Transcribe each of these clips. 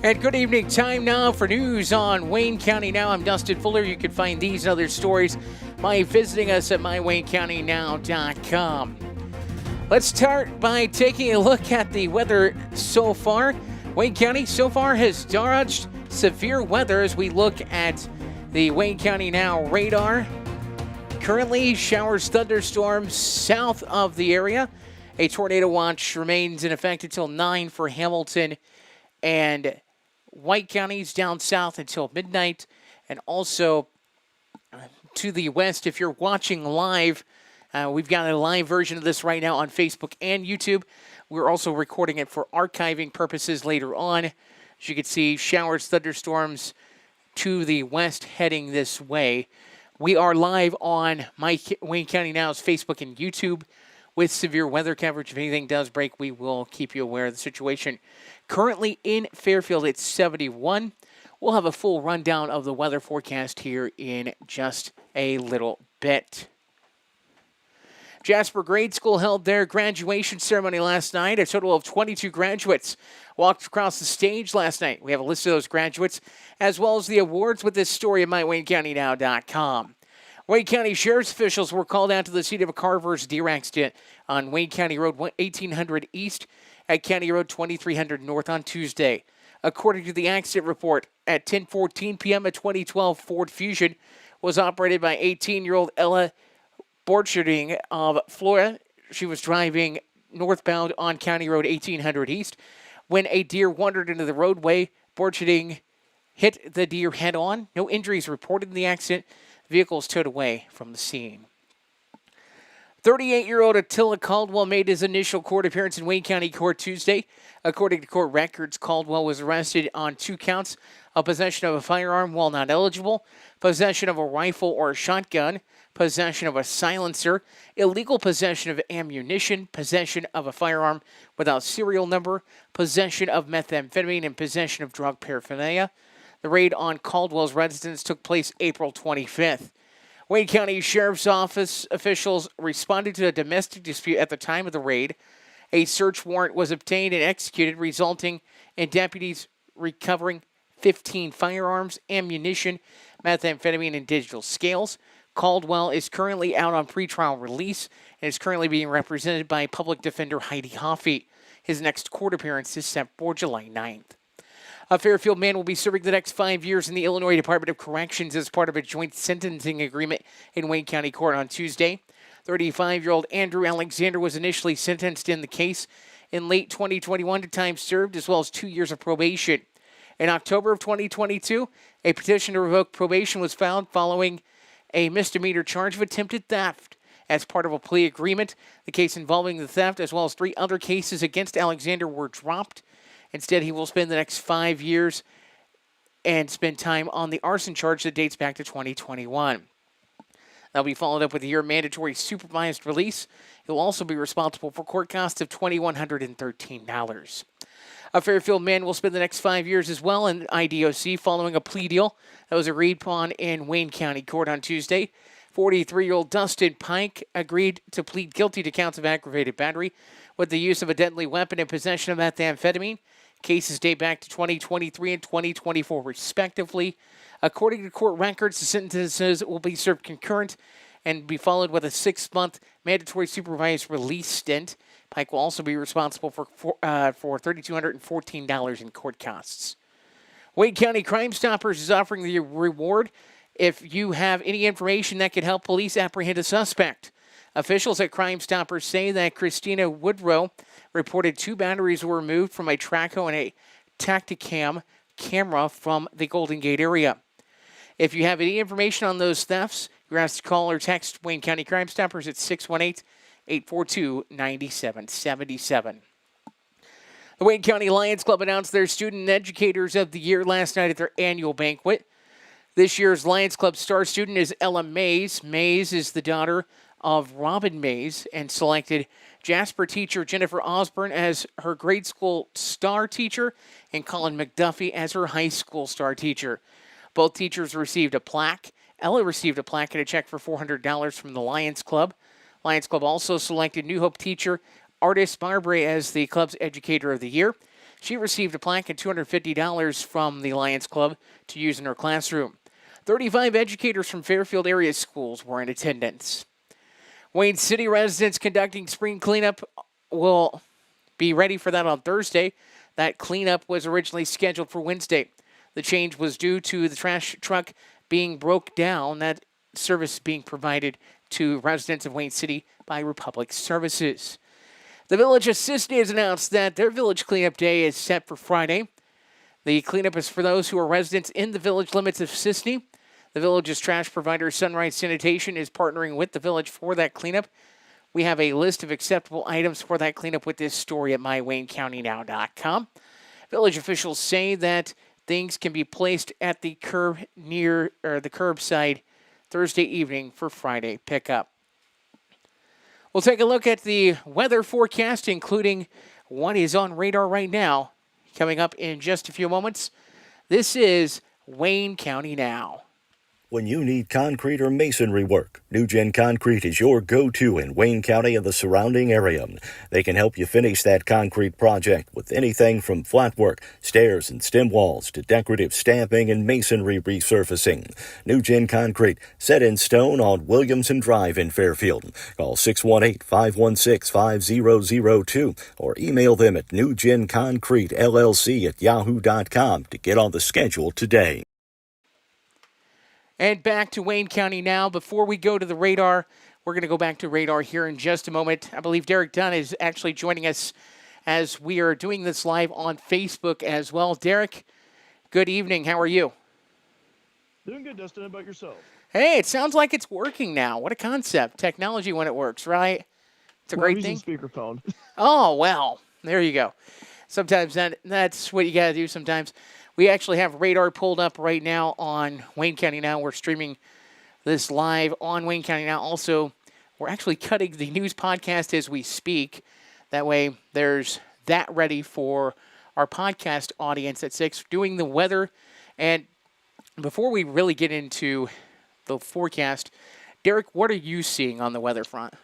And good evening. Time now for news on Wayne County Now. I'm Dustin Fuller. You can find these and other stories by visiting us at mywaynecountynow.com. Let's start by taking a look at the weather so far. Wayne County so far has dodged severe weather as we look at the Wayne County Now radar. Currently, showers, thunderstorms south of the area. A tornado watch remains in effect until 9 for Hamilton and White counties down south until midnight, and also to the west. If you're watching live, we've got a live version of this right now on Facebook and YouTube. We're also recording it for archiving purposes later on. As you can see, showers, thunderstorms to the west heading this way. We are live on Wayne County Now's Facebook and YouTube with severe weather coverage. If anything does break, we will keep you aware of the situation. Currently in Fairfield, it's 71. We'll have a full rundown of the weather forecast here in just a little bit. Jasper Grade School held their graduation ceremony last night. A total of 22 graduates walked across the stage last night. We have a list of those graduates, as well as the awards with this story at mywaynecountynow.com. Wayne County Sheriff's officials were called out to the scene of a car versus deer accident on Wayne County Road 1800 East at County Road 2300 North on Tuesday. According to the accident report, at 10:14 p.m. a 2012 Ford Fusion was operated by 18-year-old Ella Borcherding of Florida. She was driving northbound on County Road 1800 East when a deer wandered into the roadway. Borcherding hit the deer head-on. No injuries reported in the accident. Vehicles towed away from the scene. 38-year-old Attila Caldwell made his initial court appearance in Wayne County Court Tuesday. According to court records, Caldwell was arrested on 2 counts of possession of a firearm while not eligible, possession of a rifle or a shotgun, possession of a silencer, illegal possession of ammunition, possession of a firearm without serial number, possession of methamphetamine, and possession of drug paraphernalia. The raid on Caldwell's residence took place April 25th. Wayne County Sheriff's Office officials responded to a domestic dispute at the time of the raid. A search warrant was obtained and executed, resulting in deputies recovering 15 firearms, ammunition, methamphetamine, and digital scales. Caldwell is currently out on pretrial release and is currently being represented by Public Defender Heidi Hoffey. His next court appearance is set for July 9th. A Fairfield man will be serving the next 5 years in the Illinois Department of Corrections as part of a joint sentencing agreement in Wayne County Court on Tuesday. 35-year-old Andrew Alexander was initially sentenced in the case in late 2021 to time served as well as 2 years of probation. In October of 2022, a petition to revoke probation was filed following a misdemeanor charge of attempted theft. As part of a plea agreement, the case involving the theft as well as 3 other cases against Alexander were dropped. Instead, he will spend the next 5 years and spend time on the arson charge that dates back to 2021. That'll be followed up with a year mandatory supervised release. He'll also be responsible for court costs of $2,113. A Fairfield man will spend the next 5 years as well in IDOC following a plea deal that was agreed upon in Wayne County Court on Tuesday. 43-year-old Dustin Pike agreed to plead guilty to counts of aggravated battery with the use of a deadly weapon and possession of methamphetamine. Cases date back to 2023 and 2024, respectively. According to court records, the sentences will be served concurrent and be followed with a 6-month mandatory supervised release stint. Pike will also be responsible for $3,214 in court costs. Wayne County Crime Stoppers is offering the reward if you have any information that could help police apprehend a suspect. Officials at Crime Stoppers say that Christina Woodrow reported 2 batteries were removed from a Traco and a Tacticam camera from the Golden Gate area. If you have any information on those thefts, you're asked to call or text Wayne County Crime Stoppers at 618-842-9777. The Wayne County Lions Club announced their Student Educators of the Year last night at their annual banquet. This year's Lions Club star student is Ella Mays. Mays is the daughter of Robin Mays and selected Jasper teacher Jennifer Osborne as her grade school star teacher and Colin McDuffie as her high school star teacher. Both teachers received a plaque. Ella received a plaque and a check for $400 from the Lions Club. Lions Club also selected New Hope teacher Artis Marbury as the club's Educator of the Year. She received a plaque and $250 from the Lions Club to use in her classroom. 35 educators from Fairfield area schools were in attendance. Wayne City residents conducting spring cleanup will be ready for that on Thursday. That cleanup was originally scheduled for Wednesday. The change was due to the trash truck being broke down. That service being provided to residents of Wayne City by Republic Services. The Village of Sisney has announced that their village cleanup day is set for Friday. The cleanup is for those who are residents in the village limits of Sisney. The village's trash provider, Sunrise Sanitation, is partnering with the village for that cleanup. We have a list of acceptable items for that cleanup with this story at mywaynecountynow.com. Village officials say that things can be placed at the curb near the curbside Thursday evening for Friday pickup. We'll take a look at the weather forecast, including what is on radar right now, coming up in just a few moments. This is Wayne County Now. When you need concrete or masonry work, New Gen Concrete is your go-to in Wayne County and the surrounding area. They can help you finish that concrete project with anything from flat work, stairs and stem walls to decorative stamping and masonry resurfacing. New Gen Concrete, set in stone on Williamson Drive in Fairfield. Call 618-516-5002 or email them at newgenconcretellc@yahoo.com to get on the schedule today. And back to Wayne County Now. Before we go to the radar, we're going to go back to radar here in just a moment. I believe Derek Dunn is actually joining us as we are doing this live on Facebook as well. Derek, good evening. How are you? Doing good, Dustin. How about yourself? Hey, it sounds like it's working now. What a concept. Technology when it works, right? It's a great thing. Speakerphone. Oh, well, there you go. Sometimes that's what you got to do sometimes. We actually have radar pulled up right now on Wayne County Now. We're streaming this live on Wayne County Now. Also, we're actually cutting the news podcast as we speak. That way, there's that ready for our podcast audience at 6, doing the weather. And before we really get into the forecast, Derek, what are you seeing on the weather front?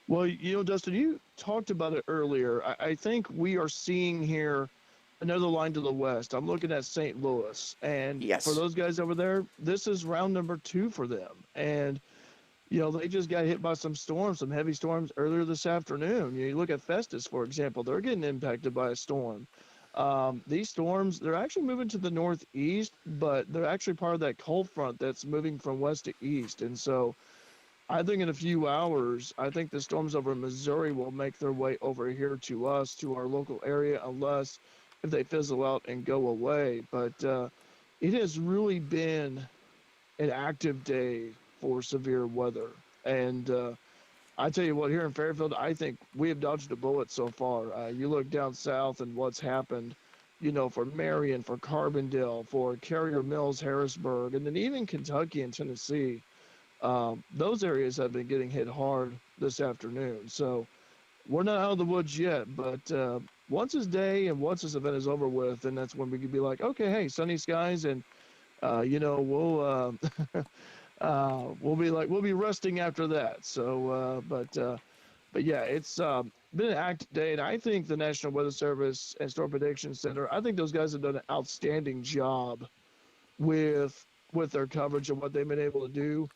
Well, Dustin, you talked about it earlier. I think we are seeing here another line to the west. I'm looking at St. Louis. And yes, for those guys over there, this is round number 2 for them. And, they just got hit by some storms, some heavy storms earlier this afternoon. You look at Festus, for example, they're getting impacted by a storm. These storms, they're actually moving to the northeast, but they're actually part of that cold front that's moving from west to east. And so I think in a few hours, I think the storms over in Missouri will make their way over here to us, to our local area, unless if they fizzle out and go away. But it has really been an active day for severe weather. And I tell you what, here in Fairfield, I think we have dodged a bullet so far. You look down south and what's happened, for Marion, for Carbondale, for Carrier Mills, Harrisburg, and then even Kentucky and Tennessee. Those areas have been getting hit hard this afternoon. So we're not out of the woods yet, but once this day and once this event is over with, then that's when we could be like, okay, hey, sunny skies, and we'll we'll be resting after that. So, but yeah, it's been an active day, and I think the National Weather Service and Storm Prediction Center, I think those guys have done an outstanding job with their coverage and what they've been able to do.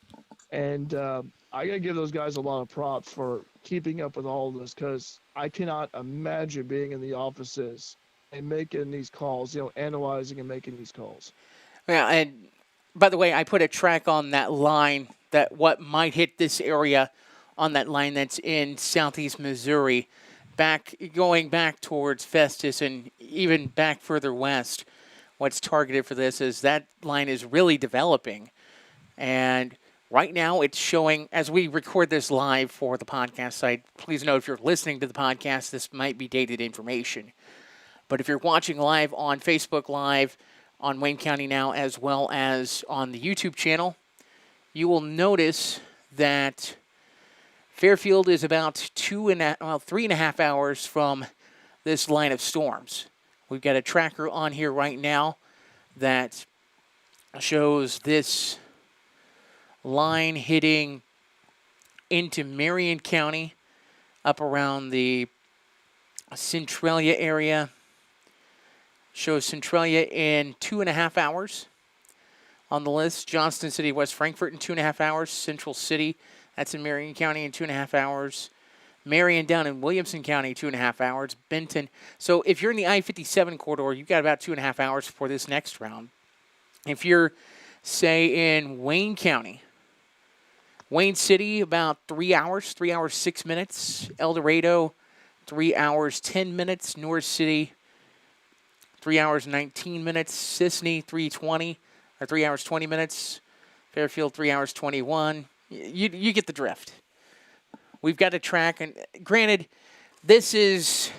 And I got to give those guys a lot of props for keeping up with all of this, because I cannot imagine being in the offices and making these calls, analyzing and making these calls. Yeah, and by the way, I put a track on that line that what might hit this area on that line that's in southeast Missouri, going back towards Festus and even back further west. What's targeted for this is that line is really developing. And right now it's showing, as we record this live for the podcast site, please note if you're listening to the podcast, this might be dated information. But if you're watching live on Facebook Live, on Wayne County Now, as well as on the YouTube channel, you will notice that Fairfield is about 3.5 hours from this line of storms. We've got a tracker on here right now that shows this line hitting into Marion County, up around the Centralia area, shows Centralia in 2.5 hours on the list. Johnston City, West Frankfort in 2.5 hours. Central City, that's in Marion County, in 2.5 hours. Marion down in Williamson County, 2.5 hours. Benton. So if you're in the I-57 corridor, you've got about 2.5 hours for this next round. If you're, say, in Wayne County, Wayne City, about 3 hours, 3 hours, 6 minutes. El Dorado, 3 hours, 10 minutes. North City, 3 hours, 19 minutes. Sisney, 3 hours, 20 minutes. Fairfield, 3 hours, 21. You get the drift. We've got to track, and granted, this is,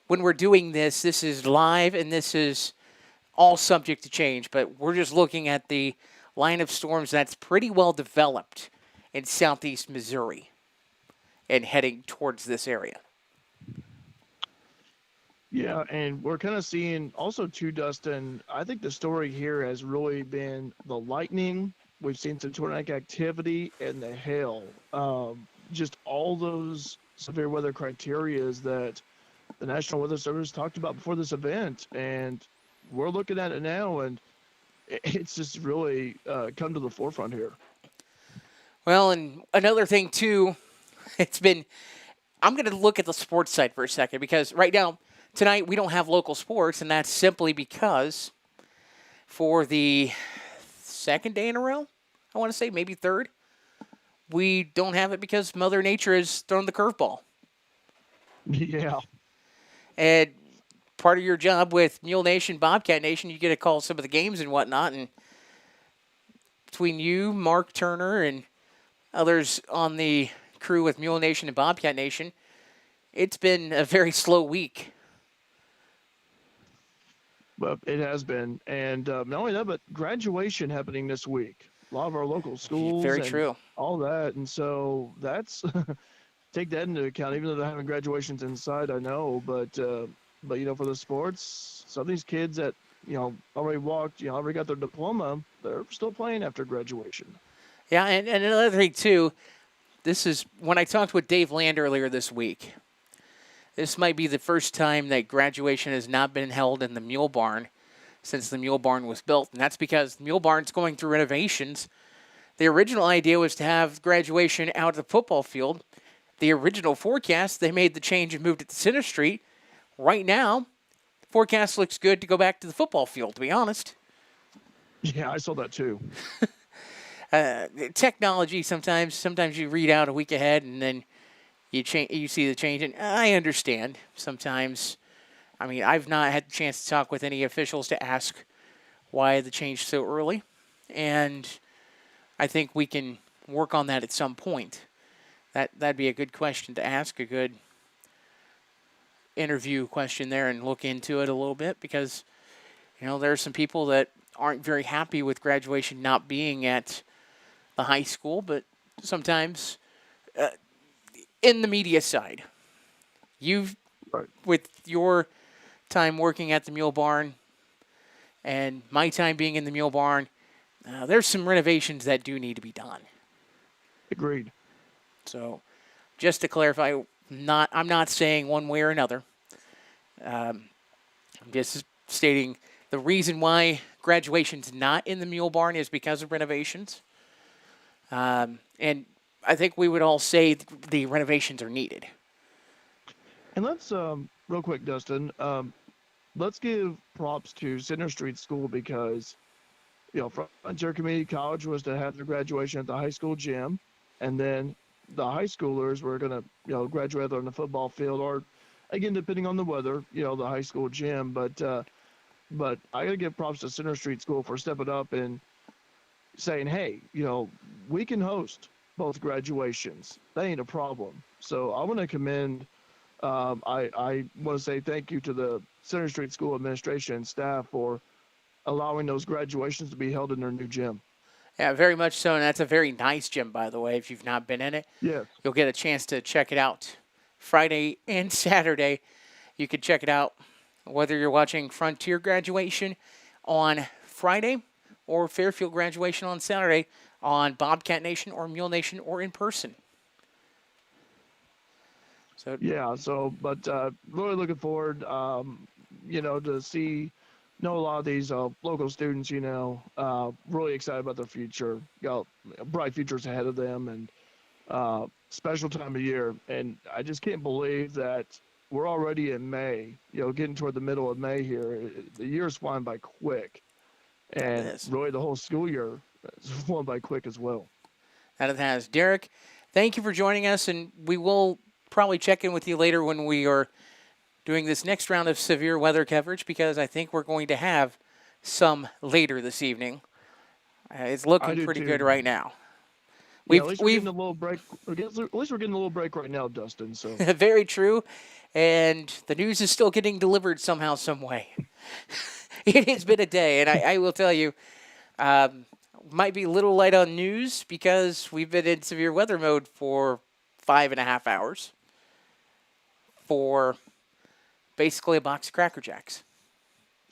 when we're doing this is live, and this is all subject to change, but we're just looking at the line of storms that's pretty well developed in southeast Missouri and heading towards this area. Yeah, and we're kind of seeing also too, Dustin, I think the story here has really been the lightning. We've seen some tornadic activity and the hail. Just all those severe weather criterias that the National Weather Service talked about before this event. And we're looking at it now, and it's just really come to the forefront here. Well, and another thing, too, I'm going to look at the sports side for a second, because right now, tonight, we don't have local sports, and that's simply because for the second day in a row, I want to say maybe third, we don't have it because Mother Nature has thrown the curveball. Yeah. And part of your job with Mule Nation, Bobcat Nation, you get to call some of the games and whatnot. And between you, Mark Turner, and others on the crew with Mule Nation and Bobcat Nation, it's been a very slow week. But it has been. And not only that, but graduation happening this week. A lot of our local schools. Very and true. all that. And so that's take that into account, even though they're having graduations inside, I know. But for the sports, some of these kids that, already walked, already got their diploma, they're still playing after graduation. Yeah, and another thing, too, this is when I talked with Dave Land earlier this week. This might be the first time that graduation has not been held in the Mule Barn since the Mule Barn was built, and that's because the Mule Barn's going through renovations. The original idea was to have graduation out at the football field. The original forecast, they made the change and moved it to Center Street. Right now, the forecast looks good to go back to the football field, to be honest. Yeah, I saw that too. Technology, sometimes you read out a week ahead and then you see the change, and I understand sometimes. I mean, I've not had the chance to talk with any officials to ask why the change so early, and I think we can work on that at some point. That'd be a good question to ask, a good interview question there, and look into it a little bit, because there are some people that aren't very happy with graduation not being at the high school, but sometimes in the media side, with your time working at the Mule Barn and my time being in the Mule Barn, there's some renovations that do need to be done. Agreed. So, just to clarify, I'm not saying one way or another. I'm just stating the reason why graduation's not in the Mule Barn is because of renovations. And I think we would all say the renovations are needed. And let's, real quick, Dustin, let's give props to Center Street School, because, Frontier Community College was to have their graduation at the high school gym, and then the high schoolers were going to, graduate either on the football field or, again, depending on the weather, the high school gym. But I got to give props to Center Street School for stepping up and saying, hey, we can host both graduations. That ain't a problem. So I want to commend, I want to say thank you to the Center Street School administration and staff for allowing those graduations to be held in their new gym. Yeah, very much so, and that's a very nice gym, by the way. If you've not been in it, Yes. You'll get a chance to check it out. Friday and Saturday, you can check it out, whether you're watching Frontier graduation on Friday or Fairfield graduation on Saturday on Bobcat Nation or Mule Nation or in person. So Yeah, but really looking forward. to know a lot of these local students, really excited about their future, got bright futures ahead of them, and special time of year. And I just can't believe that we're already in May, getting toward the middle of May here. The year's flying by quick, and is. really the whole school year is flying by quick as well. That it has. Derek, thank you for joining us, and we will probably check in with you later when we are doing this next round of severe weather coverage, because I think we're going to have some later this evening. It's looking pretty good right now. At least we're getting a little break. At least we're getting a little break right now, Dustin. So very true, and the news is still getting delivered somehow, some way. It has been a day, and I will tell you, might be a little light on news because we've been in severe weather mode for 5.5 hours for basically a box of Cracker Jacks.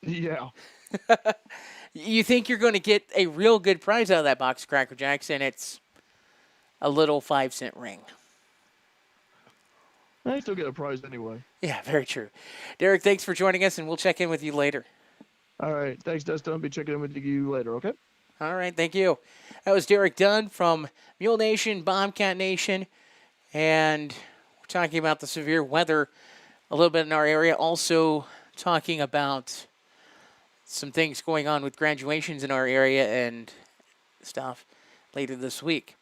yeah. You think you're going to get a real good prize out of that box of Cracker Jacks, and it's a little 5-cent ring. I still get a prize anyway. Yeah, very true. Derek, thanks for joining us, and we'll check in with you later. All right. Thanks, Dustin. I'll be checking in with you later, okay? All right, thank you. That was Derek Dunn from Mule Nation, Bobcat Nation, and we're talking about the severe weather a little bit in our area. Also talking about some things going on with graduations in our area and stuff later this week.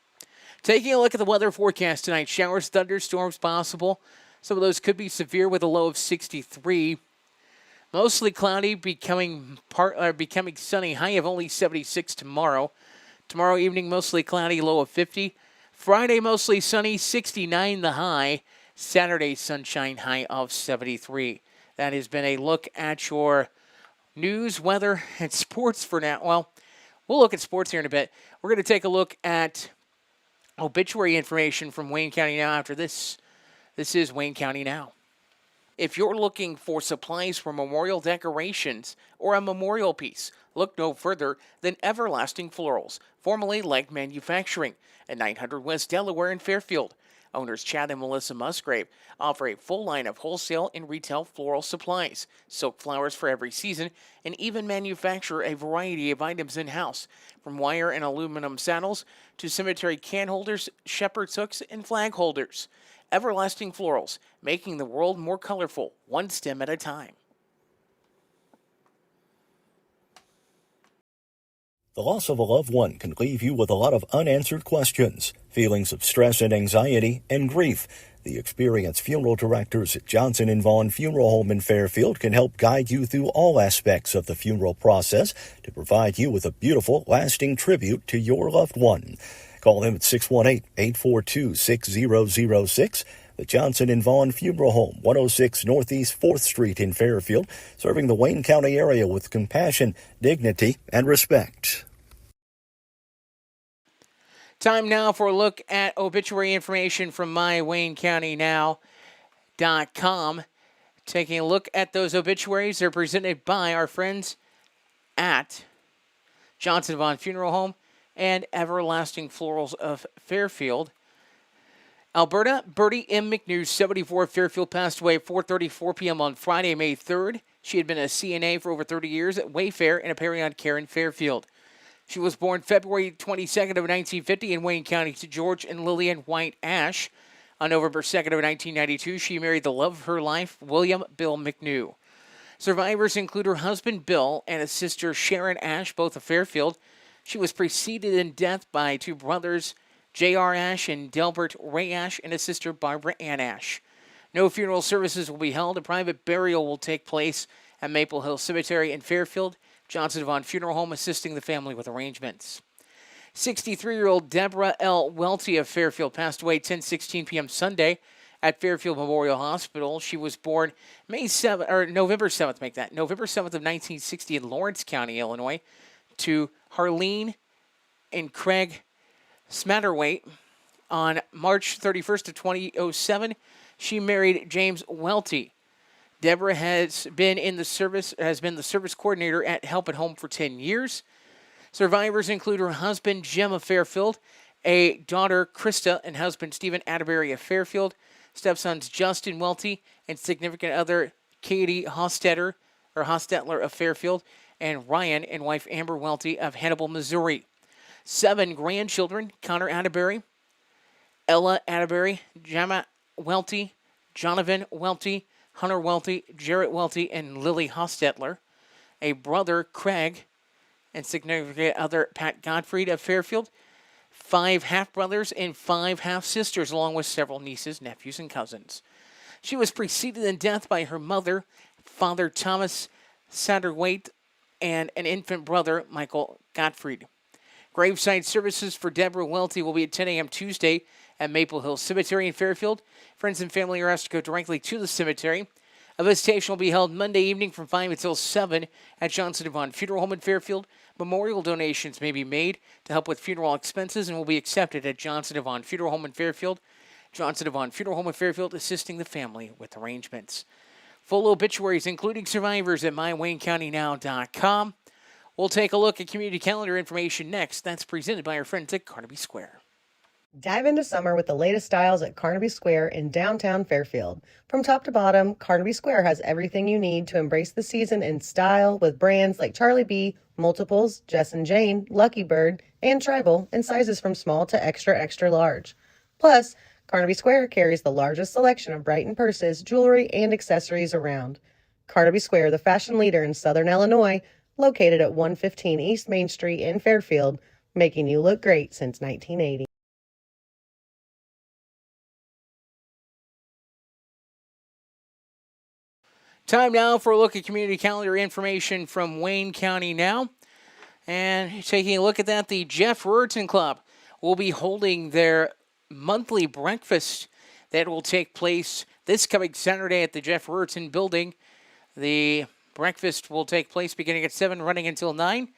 Taking a look at the weather forecast tonight, showers, thunderstorms possible. Some of those could be severe with a low of 63. Mostly cloudy, becoming sunny, high of only 76 tomorrow. Tomorrow evening, mostly cloudy, low of 50. Friday, mostly sunny, 69 the high. Saturday, sunshine, high of 73. That has been a look at your news, weather, and sports for now. Well, we'll look at sports here in a bit. We're going to take a look at obituary information from Wayne County Now after this. This is Wayne County Now. If you're looking for supplies for memorial decorations or a memorial piece, look no further than Everlasting Florals, formerly Leg Manufacturing, at 900 West Delaware in Fairfield. Owners Chad and Melissa Musgrave offer a full line of wholesale and retail floral supplies, silk flowers for every season, and even manufacture a variety of items in-house, from wire and aluminum saddles to cemetery can holders, shepherd's hooks, and flag holders. Everlasting Florals, making the world more colorful, one stem at a time. The loss of a loved one can leave you with a lot of unanswered questions, feelings of stress and anxiety, and grief. The experienced funeral directors at Johnson & Vaughn Funeral Home in Fairfield can help guide you through all aspects of the funeral process to provide you with a beautiful, lasting tribute to your loved one. Call them at 618-842-6006. The Johnson & Vaughn Funeral Home, 106 Northeast 4th Street in Fairfield, serving the Wayne County area with compassion, dignity, and respect. Time now for a look at obituary information from mywaynecountynow.com. Taking a look at those obituaries, they're presented by our friends at Johnson & Vaughn Funeral Home and Everlasting Florals of Fairfield. Alberta Bertie M. McNew, 74, Fairfield, passed away at 4:34 p.m. on Friday, May 3rd. She had been a CNA for over 30 years at Wayfair and a Perion Care in Fairfield. She was born February 22nd of 1950 in Wayne County to George and Lillian White Ash. On November 2nd of 1992, she married the love of her life, William Bill McNew. Survivors include her husband, Bill, and his sister, Sharon Ash, both of Fairfield. She was preceded in death by two brothers, J.R. Ash and Delbert Ray Ash, and his sister, Barbara Ann Ash. No funeral services will be held. A private burial will take place at Maple Hill Cemetery in Fairfield. Johnson & Vaughn Funeral Home assisting the family with arrangements. 63-year-old Deborah L. Welty of Fairfield passed away 10:16 p.m. Sunday at Fairfield Memorial Hospital. She was born November 7th, November 7th of 1960 in Lawrence County, Illinois, to Harleen and Craig Smatterwaite. On March 31st of 2007, she married James Welty. Deborah has been the service coordinator at Help at Home for 10 years. Survivors include her husband, Jim of Fairfield, a daughter, Krista, and husband, Stephen Atterbury of Fairfield, stepsons, Justin Welty, and significant other, Katie Hostetter Hostetler of Fairfield, and Ryan and wife Amber Welty of Hannibal, Missouri. 7 grandchildren: Connor Atterbury, Ella Atterbury, Gemma Welty, Jonathan Welty, Hunter Welty, Jarrett Welty, and Lily Hostetler. A brother, Craig, and significant other, Pat Gottfried of Fairfield. 5 half-brothers and 5 half-sisters, along with several nieces, nephews, and cousins. She was preceded in death by her mother, Father Thomas Satterwaite, and an infant brother, Michael Gottfried. Graveside services for Deborah Welty will be at 10 a.m. Tuesday at Maple Hill Cemetery in Fairfield. Friends and family are asked to go directly to the cemetery. A visitation will be held Monday evening from 5 until 7 at Johnson Devon Funeral Home in Fairfield. Memorial donations may be made to help with funeral expenses and will be accepted at Johnson Devon Funeral Home in Fairfield. Johnson Devon Funeral Home in Fairfield, assisting the family with arrangements. Full obituaries, including survivors, at mywaynecountynow.com. We'll take a look at community calendar information next. That's presented by our friends at Carnaby Square. Dive into summer with the latest styles at Carnaby Square in downtown Fairfield. From top to bottom, Carnaby Square has everything you need to embrace the season in style with brands like Charlie B, Multiples, Jess and Jane, Lucky Bird, and Tribal in sizes from small to extra, extra large. Plus, Carnaby Square carries the largest selection of Brighton purses, jewelry, and accessories around. Carnaby Square, the fashion leader in Southern Illinois, located at 115 East Main Street in Fairfield, making you look great since 1980. Time now for a look at community calendar information from Wayne County Now. And taking a look at that, the Jeff Ruritan Club will be holding their monthly breakfast that will take place this coming Saturday at the Jeff Ruritan Building. The breakfast will take place beginning at 7, running until 9.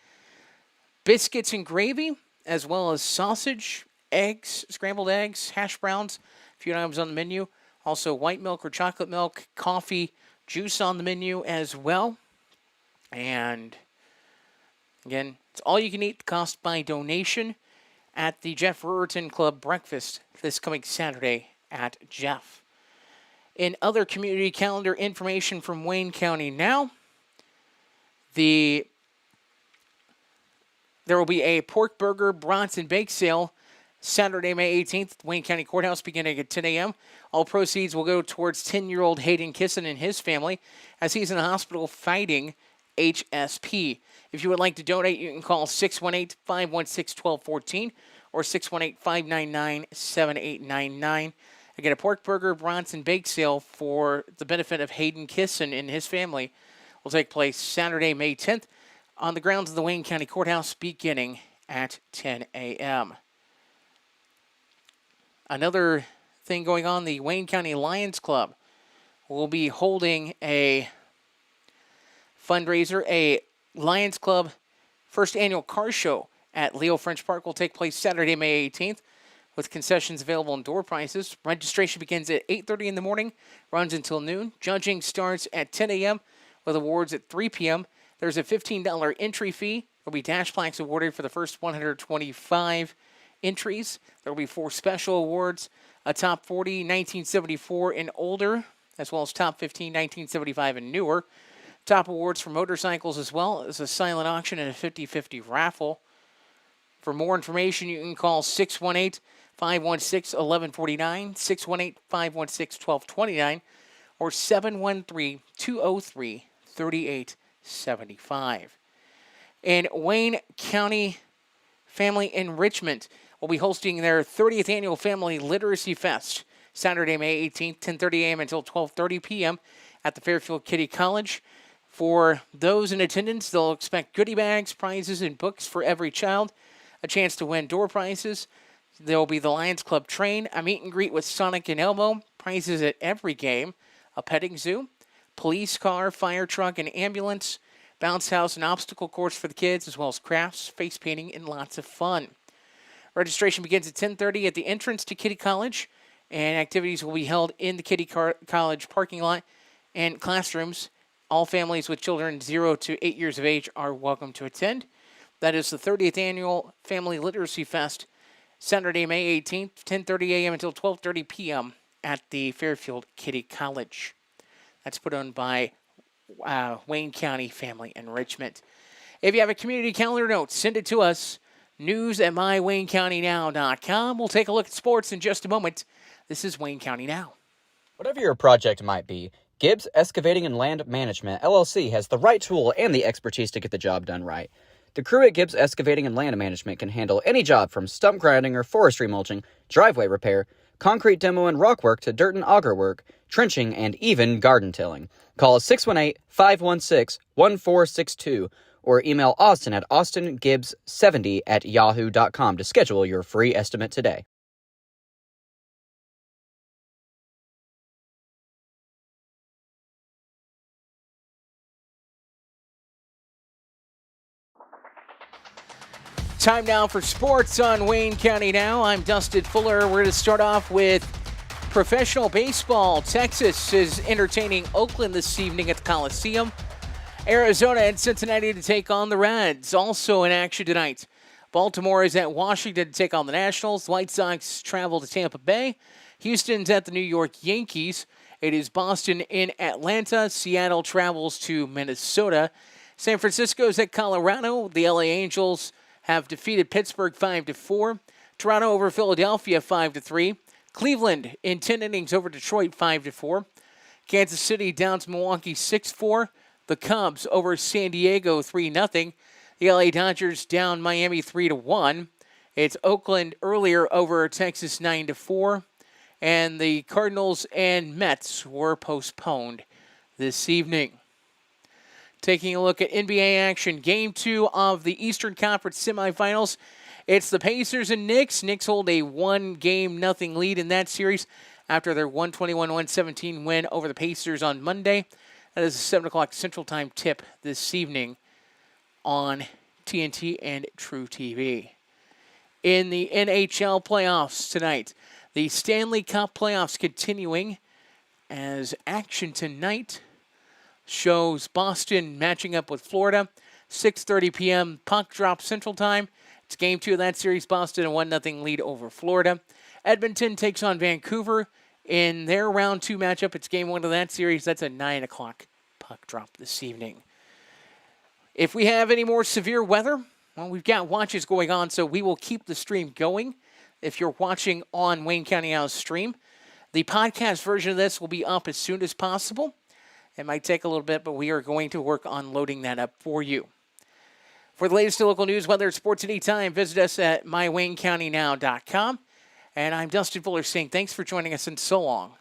Biscuits and gravy, as well as sausage, eggs, scrambled eggs, hash browns, a few items on the menu. Also white milk or chocolate milk, coffee, juice on the menu as well. And again, it's all you can eat, cost by donation at the Jeff Ruritan Club breakfast this coming Saturday at Jeff. In other community calendar information from Wayne County Now, there will be a pork burger, brats, and bake sale Saturday, May 18th, at Wayne County Courthouse, beginning at 10 a.m. All proceeds will go towards 10-year-old Hayden Kisson and his family as he's in the hospital fighting HSP. If you would like to donate, you can call 618-516-1214 or 618-599-7899. Again, a pork burger, brats, and bake sale for the benefit of Hayden Kisson and his family will take place Saturday, May 10th on the grounds of the Wayne County Courthouse, beginning at 10 a.m. Another thing going on, the Wayne County Lions Club will be holding a fundraiser. A Lions Club first annual car show at Leo French Park will take place Saturday, May 18th, with concessions available and door prices. Registration begins at 8:30 in the morning, runs until noon. Judging starts at 10 a.m. with awards at 3 p.m. There's a $15 entry fee. There will be dash plaques awarded for the first 125 entries. There will be 4 special awards, a top 40 1974 and older, as well as top 15 1975 and newer. Top awards for motorcycles, as well as a silent auction and a 50-50 raffle. For more information, you can call 618-516-1149, 618-516-1229, or 713-203-3875. In Wayne County Family Enrichment will be hosting their 30th annual Family Literacy Fest Saturday, May 18th, 10:30 a.m. until 12:30 p.m. at the Fairfield Kitty College. For those in attendance, they'll expect goodie bags, prizes, and books for every child, a chance to win door prizes. There will be the Lions Club train, a meet and greet with Sonic and Elmo, prizes at every game, a petting zoo, police car, fire truck, and ambulance, bounce house and obstacle course for the kids, as well as crafts, face painting, and lots of fun. Registration begins at 10:30 at the entrance to Kitty College, and activities will be held in the Kitty College parking lot and classrooms. All families with children 0 to 8 years of age are welcome to attend. That is the 30th Annual Family Literacy Fest, Saturday, May 18th, 10:30 a.m. until 12:30 p.m. at the Fairfield Kitty College. That's put on by Wayne County Family Enrichment. If you have a community calendar note, send it to us. News at mywaynecountynow.com. We'll take a look at sports in just a moment. This is Wayne County Now. Whatever your project might be, Gibbs Excavating and Land Management, LLC, has the right tool and the expertise to get the job done right. The crew at Gibbs Excavating and Land Management can handle any job from stump grinding or forestry mulching, driveway repair, concrete demo and rock work to dirt and auger work, trenching, and even garden tilling. Call 618-516-1462 or email Austin at austingibbs70@yahoo.com to schedule your free estimate today. Time now for sports on Wayne County Now. I'm Dustin Fuller. We're going to start off with professional baseball. Texas is entertaining Oakland this evening at the Coliseum. Arizona and Cincinnati to take on the Reds. Also in action tonight, Baltimore is at Washington to take on the Nationals. The White Sox travel to Tampa Bay. Houston's at the New York Yankees. It is Boston in Atlanta. Seattle travels to Minnesota. San Francisco's at Colorado. The LA Angels have defeated Pittsburgh 5-4. Toronto over Philadelphia 5-3. Cleveland in 10 innings over Detroit 5-4. Kansas City down to Milwaukee 6-4. The Cubs over San Diego 3-0. The LA Dodgers down Miami 3-1. It's Oakland earlier over Texas 9-4. And the Cardinals and Mets were postponed this evening. Taking a look at NBA action, Game 2 of the Eastern Conference semifinals. It's the Pacers and Knicks. Knicks hold a 1-0 lead in that series after their 121-117 win over the Pacers on Monday. That is a 7 o'clock Central Time tip this evening on TNT and True TV. In the NHL playoffs tonight, the Stanley Cup playoffs continuing as action tonight shows Boston matching up with Florida. 6:30 p.m. puck drop Central Time. It's Game 2 of that series. Boston a 1-0 lead over Florida. Edmonton takes on Vancouver in their round 2 matchup. It's Game 1 of that series. That's a 9 o'clock puck drop this evening. If we have any more severe weather, well, we've got watches going on, so we will keep the stream going. If you're watching on Wayne County Now's stream, the podcast version of this will be up as soon as possible. It might take a little bit, but we are going to work on loading that up for you. For the latest local news, weather, sports anytime, visit us at mywaynecountynow.com. And I'm Dustin Fuller saying thanks for joining us and so long.